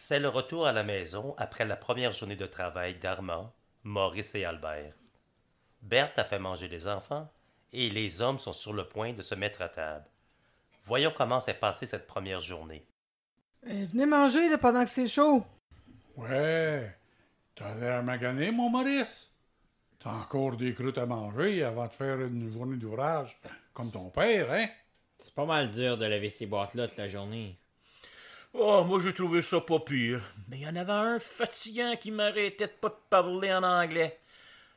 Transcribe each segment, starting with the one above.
C'est le retour à la maison après la première journée de travail d'Armand, Maurice et Albert. Berthe a fait manger les enfants et les hommes sont sur le point de se mettre à table. Voyons comment s'est passée cette première journée. Venez manger là, pendant que c'est chaud. Ouais, t'as l'air magané, mon Maurice. T'as encore des croûtes à manger avant de faire une journée d'ouvrage, comme ton père, hein? C'est pas mal dur de lever ces boîtes-là toute la journée. Oh, moi j'ai trouvé ça pas pire. Mais il y en avait un fatigant qui m'arrêtait de pas de parler en anglais.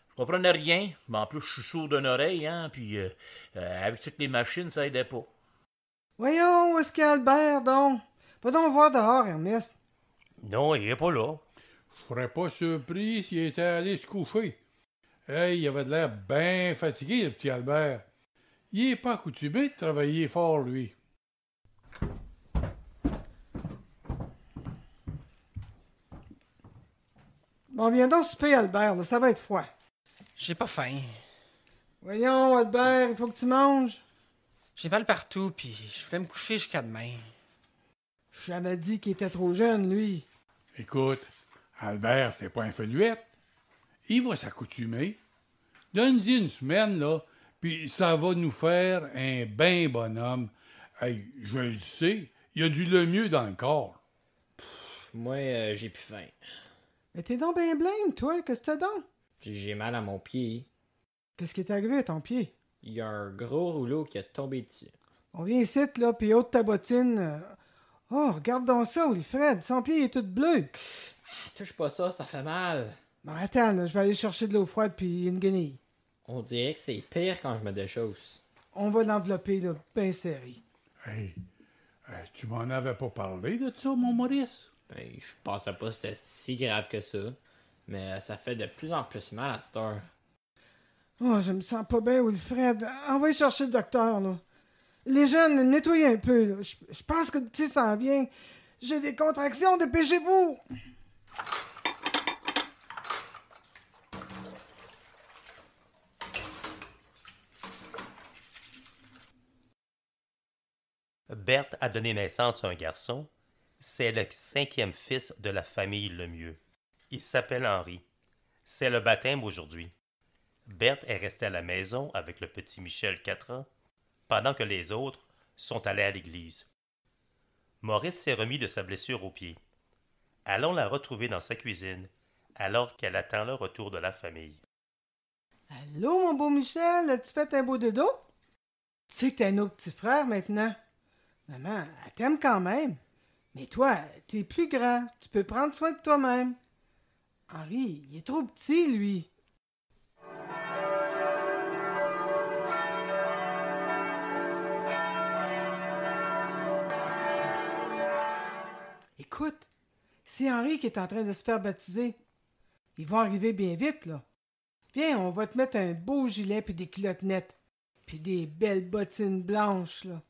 Je comprenais rien, mais en plus je suis sourd d'une oreille, hein, puis avec toutes les machines, ça aidait pas. Voyons, où est-ce qu'il y a Albert, donc? Va donc voir dehors, Ernest. Non, il est pas là. Je serais pas surpris s'il était allé se coucher. Hey, il avait de l'air bien fatigué, le petit Albert. Il est pas accoutumé de travailler fort, lui. Bon, viens donc souper, Albert, là, ça va être froid. J'ai pas faim. Voyons, Albert, il faut que tu manges. J'ai mal partout, puis je vais me coucher jusqu'à demain. J'avais dit qu'il était trop jeune, lui. Écoute, Albert, c'est pas un feluette. Il va s'accoutumer. Donne-y une semaine, là, puis ça va nous faire un ben bonhomme. Hey, je le sais, il y a du le mieux dans le corps. Moi, j'ai plus faim. Mais t'es donc ben blême, toi, qu'est-ce que t'as donc? J'ai mal à mon pied. Qu'est-ce qui est arrivé à ton pied? Il y a un gros rouleau qui a tombé dessus. On vient ici, là, puis ôte ta bottine. Oh, regarde donc ça, Wilfred, son pied est tout bleu. Touche pas ça, ça fait mal. Bon, attends, là, je vais aller chercher de l'eau froide puis une guenille. On dirait que c'est pire quand je me déchausse. On va l'envelopper, là, bien serré. Hey, tu m'en avais pas parlé de ça, mon Maurice? Ben, je pensais pas que c'était si grave que ça. Mais ça fait de plus en plus mal à cette heure. Oh, je me sens pas bien, Wilfred. Envoie chercher le docteur, là. Les jeunes, nettoyez un peu, là. Je pense que le petit s'en vient. J'ai des contractions, dépêchez-vous! Berthe a donné naissance à un garçon. C'est le 5e fils de la famille Lemieux. Il s'appelle Henri. C'est le baptême aujourd'hui. Berthe est restée à la maison avec le petit Michel, 4 ans, pendant que les autres sont allés à l'église. Maurice s'est remis de sa blessure au pied. Allons la retrouver dans sa cuisine, alors qu'elle attend le retour de la famille. Allô, mon beau Michel, as-tu fait un beau dodo? Tu sais que t'as un autre petit frère maintenant. Maman, elle t'aime quand même. Mais toi, t'es plus grand, tu peux prendre soin de toi-même. Henri, il est trop petit, lui. Écoute, c'est Henri qui est en train de se faire baptiser. Il va arriver bien vite, là. Viens, on va te mettre un beau gilet puis des culottes nettes. Puis des belles bottines blanches, là.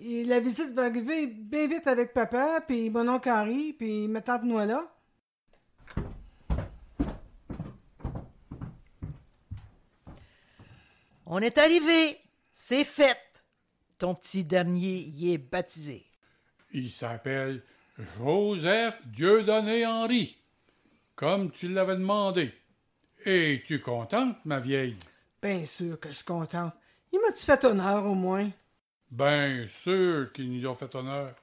Et la visite va arriver bien vite avec papa, puis mon oncle Henri, puis ma tante Noëlla. On est arrivé. C'est fait. Ton petit dernier y est baptisé. Il s'appelle Joseph Dieudonné Henry, comme tu l'avais demandé. Es-tu contente, ma vieille? Bien sûr que je suis contente. Il m'a-tu fait honneur, au moins? Bien sûr qu'ils nous ont fait honneur.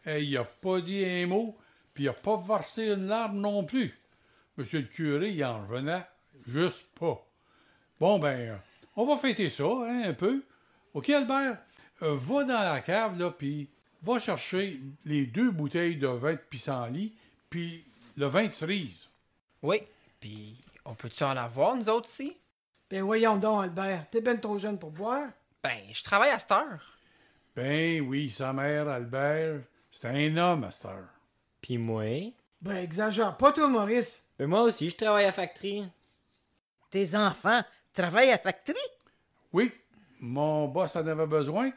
Et il a pas dit un mot, puis il a pas versé une larme non plus. Monsieur le curé, il en revenait juste pas. Bon, on va fêter ça, hein, un peu. OK, Albert? Va dans la cave, là, puis va chercher les 2 bouteilles de vin de pissenlit, puis le vin de cerise. Oui, puis on peut-tu en avoir, nous autres, ici? Ben voyons donc, Albert. T'es ben trop jeune pour boire. Ben, je travaille à cette heure. Ben oui, sa mère, Albert, c'est un homme à cette heure. Puis moi? Ben exagère pas, toi, Maurice. Ben moi aussi, je travaille à factory. Tes enfants travaillent à factory? Oui, mon boss en avait besoin,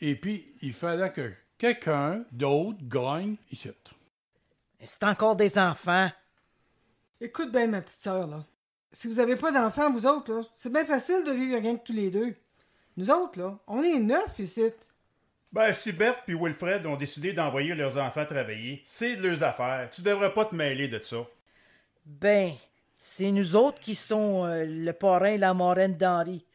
et puis il fallait que quelqu'un d'autre gagne ici. C'est encore des enfants. Écoute bien, ma petite sœur, là. Si vous avez pas d'enfants, vous autres, là, c'est bien facile de vivre rien que tous les deux. Nous autres, là, on est 9 ici. Ben, si Berthe puis Wilfred ont décidé d'envoyer leurs enfants travailler, c'est de leurs affaires. Tu devrais pas te mêler de ça. Ben, c'est nous autres qui sont le parrain et la marraine d'Henri.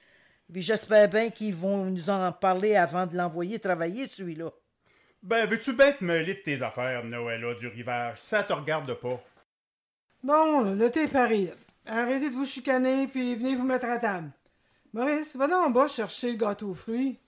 Puis j'espère bien qu'ils vont nous en parler avant de l'envoyer travailler, celui-là. Ben, veux-tu bien te mêler de tes affaires, Noëlla du Rivage? Ça te regarde pas. Bon, le thé est pareil. Là. Arrêtez de vous chicaner, puis venez vous mettre à table. Maurice, va donc en bas chercher le gâteau aux fruits.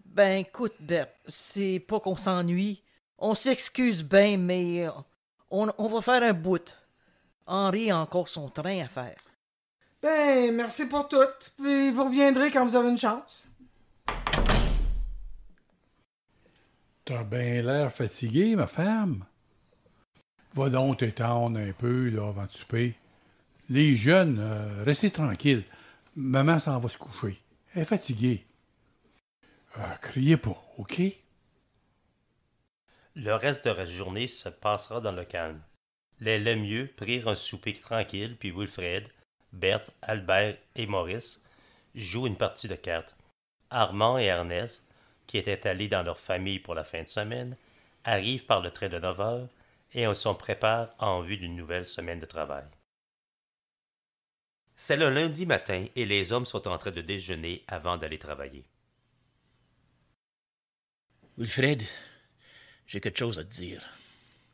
Ben, écoute, Bert, c'est pas qu'on s'ennuie. On s'excuse bien, mais on va faire un bout. Henri a encore son train à faire. Ben, merci pour tout. Puis vous reviendrez quand vous aurez une chance. T'as bien l'air fatigué, ma femme. Va donc t'étendre un peu, là, avant de souper. Les jeunes, restez tranquilles. Maman s'en va se coucher. Elle est fatiguée. Criez pas, OK? Le reste de la journée se passera dans le calme. Les Lemieux prirent un souper tranquille, puis Wilfred, Berthe, Albert et Maurice jouent une partie de cartes. Armand et Ernest, qui étaient allés dans leur famille pour la fin de semaine, arrivent par le train de 9 heures et on s'en prépare en vue d'une nouvelle semaine de travail. C'est le lundi matin et les hommes sont en train de déjeuner avant d'aller travailler. Wilfred, j'ai quelque chose à te dire.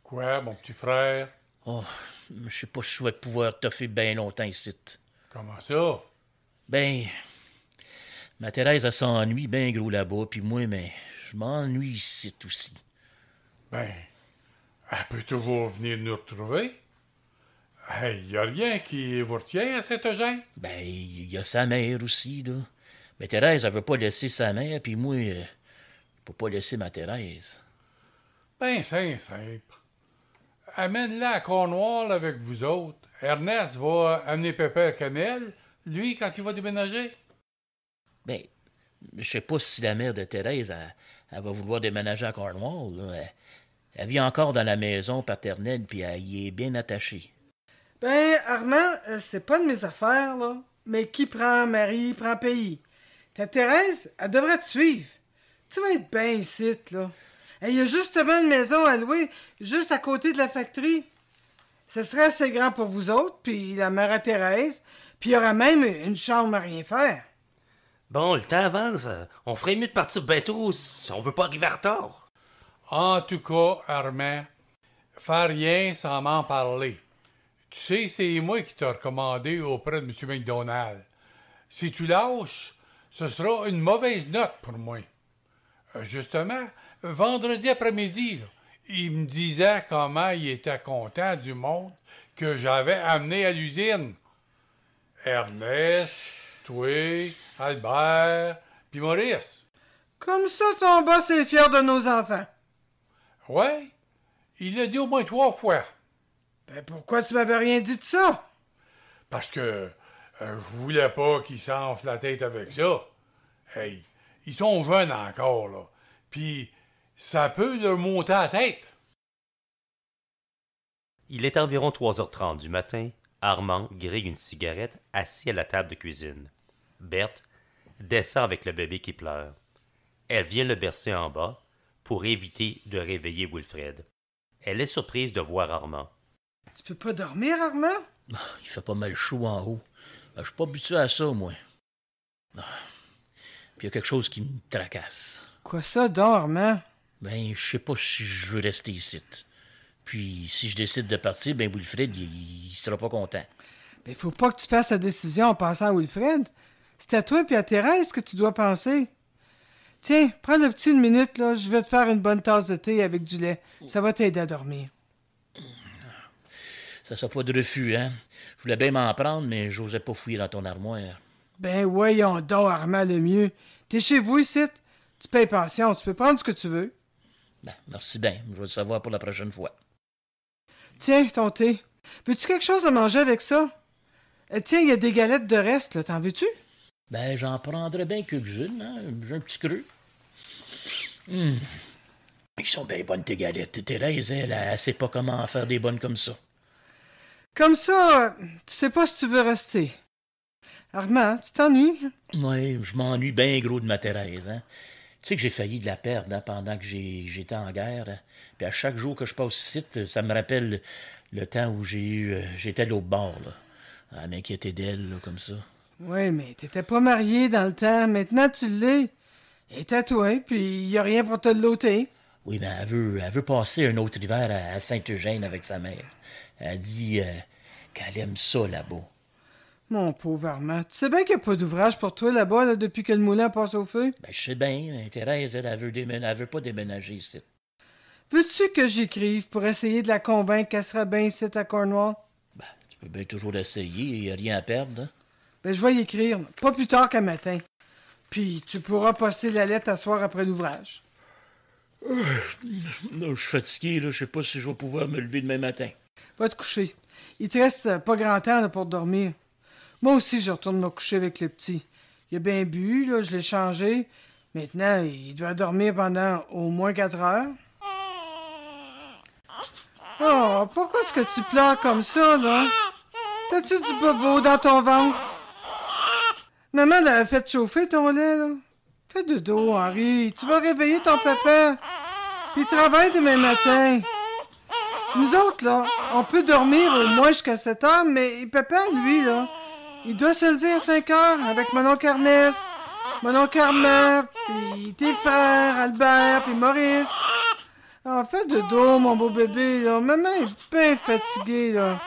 Quoi, mon petit frère? Oh, je sais pas si je vais pouvoir toffer bien longtemps ici. Comment ça? Ben, ma Thérèse, elle s'ennuie bien gros là-bas, puis moi, mais je m'ennuie ici aussi. Ben, elle peut toujours venir nous retrouver. Hey, y a rien qui vous retient à Saint-Eugène? Ben, il y a sa mère aussi, là. Mais Thérèse, elle veut pas laisser sa mère, puis moi, je peux pas laisser ma Thérèse. Ben, c'est simple. Amène-la à Cornwall avec vous autres. Ernest va amener Pépère Cannelle, lui, quand il va déménager. Ben, je sais pas si la mère de Thérèse, elle va vouloir déménager à Cornwall, là. Elle vit encore dans la maison paternelle, puis elle y est bien attachée. Ben, Armand, c'est pas de mes affaires, là. Mais qui prend Marie, prend pays. Ta Thérèse, elle devrait te suivre. Tu vas être bien ici, là. Il y a justement une maison à louer, juste à côté de la factory. Ce serait assez grand pour vous autres, puis la mère à Thérèse, puis il y aura même une chambre à rien faire. Bon, le temps avance. On ferait mieux de partir bientôt si on veut pas arriver en retard. En tout cas, Armand, fais rien sans m'en parler. Tu sais, c'est moi qui t'ai recommandé auprès de M. McDonald. Si tu lâches, ce sera une mauvaise note pour moi. Justement, vendredi après-midi, là, il me disait comment il était content du monde que j'avais amené à l'usine. Ernest, toi, Albert, puis Maurice. Comme ça, ton boss est fier de nos enfants. Ouais, il l'a dit au moins 3 fois. Ben, pourquoi tu m'avais rien dit de ça? Parce que je voulais pas qu'ils s'enflent la tête avec ça. Hey, ils sont jeunes encore, là. Puis ça peut leur monter à la tête. Il est environ 3h30 du matin. Armand grille une cigarette assis à la table de cuisine. Berthe descend avec le bébé qui pleure. Elle vient le bercer en bas pour éviter de réveiller Wilfred. Elle est surprise de voir Armand. Tu peux pas dormir, Armand? Il fait pas mal chaud en haut. Je suis pas habitué à ça, moi. Puis il y a quelque chose qui me tracasse. Quoi ça, donc, Armand? Ben, je sais pas si je veux rester ici. Puis, si je décide de partir, ben Wilfred, il sera pas content. Ben, faut pas que tu fasses la décision en pensant à Wilfred. C'est à toi et à Thérèse que tu dois penser. Tiens, prends le petit une minute, là. Je vais te faire une bonne tasse de thé avec du lait. Ça va t'aider à dormir. Ça sera pas de refus, hein? Je voulais bien m'en prendre, mais j'osais pas fouiller dans ton armoire. Ben, voyons donc, Armand, le mieux. T'es chez vous ici. Tu payes pension. Tu peux prendre ce que tu veux. Ben, merci bien. Je vais le savoir pour la prochaine fois. Tiens, ton thé. Veux-tu quelque chose à manger avec ça? Tiens, il y a des galettes de reste, là. T'en veux-tu? Ben, j'en prendrais bien quelques-unes, hein? J'ai un petit creux. Ils sont bien bonnes, tes galettes. Thérèse, elle sait pas comment faire des bonnes comme ça. Comme ça, tu sais pas si tu veux rester. Armand, tu t'ennuies? Oui, je m'ennuie bien gros de ma Thérèse, hein. Tu sais que j'ai failli de la perdre hein, pendant que j'étais en guerre. Hein. Puis à chaque jour que je passe ici, ça me rappelle le temps où j'étais à l'autre bord, là. À m'inquiéter d'elle, là, comme ça. Oui, mais t'étais pas marié dans le temps. Maintenant, tu l'es. Elle est tatouée, puis y a rien pour te l'ôter. Oui, mais elle veut passer un autre hiver à Saint-Eugène avec sa mère. Elle dit qu'elle aime ça là-bas. Mon pauvre Armand, tu sais bien qu'il n'y a pas d'ouvrage pour toi là-bas là, depuis que le moulin passe au feu? Ben, je sais bien, mais Thérèse, elle veut pas déménager ici. Veux-tu que j'écrive pour essayer de la convaincre qu'elle sera bien ici à Cornwall? Ben, tu peux bien toujours l'essayer, il n'y a rien à perdre. Hein? Ben, je vais y écrire, pas plus tard qu'à matin. Puis tu pourras poster la lettre à soir après l'ouvrage. Je suis fatigué, là, je sais pas si je vais pouvoir me lever demain matin. Va te coucher. Il te reste pas grand temps là, pour dormir. Moi aussi, je retourne me coucher avec le petit. Il a bien bu, là, je l'ai changé. Maintenant, il doit dormir pendant au moins 4 heures. Oh, pourquoi est-ce que tu pleures comme ça, là? T'as-tu du bobo dans ton ventre? Maman l'a fait chauffer ton lait, là. Fais de dos, Henri. Tu vas réveiller ton papa. Il travaille demain matin. Nous autres, là, on peut dormir au moins jusqu'à 7 heures, mais papa, lui, là, il doit se lever à 5 heures avec mon oncle Ernest, mon oncle Armand, puis tes frères, Albert, puis Maurice. Ah, fais de dos, mon beau bébé, là. Maman est bien fatiguée, là.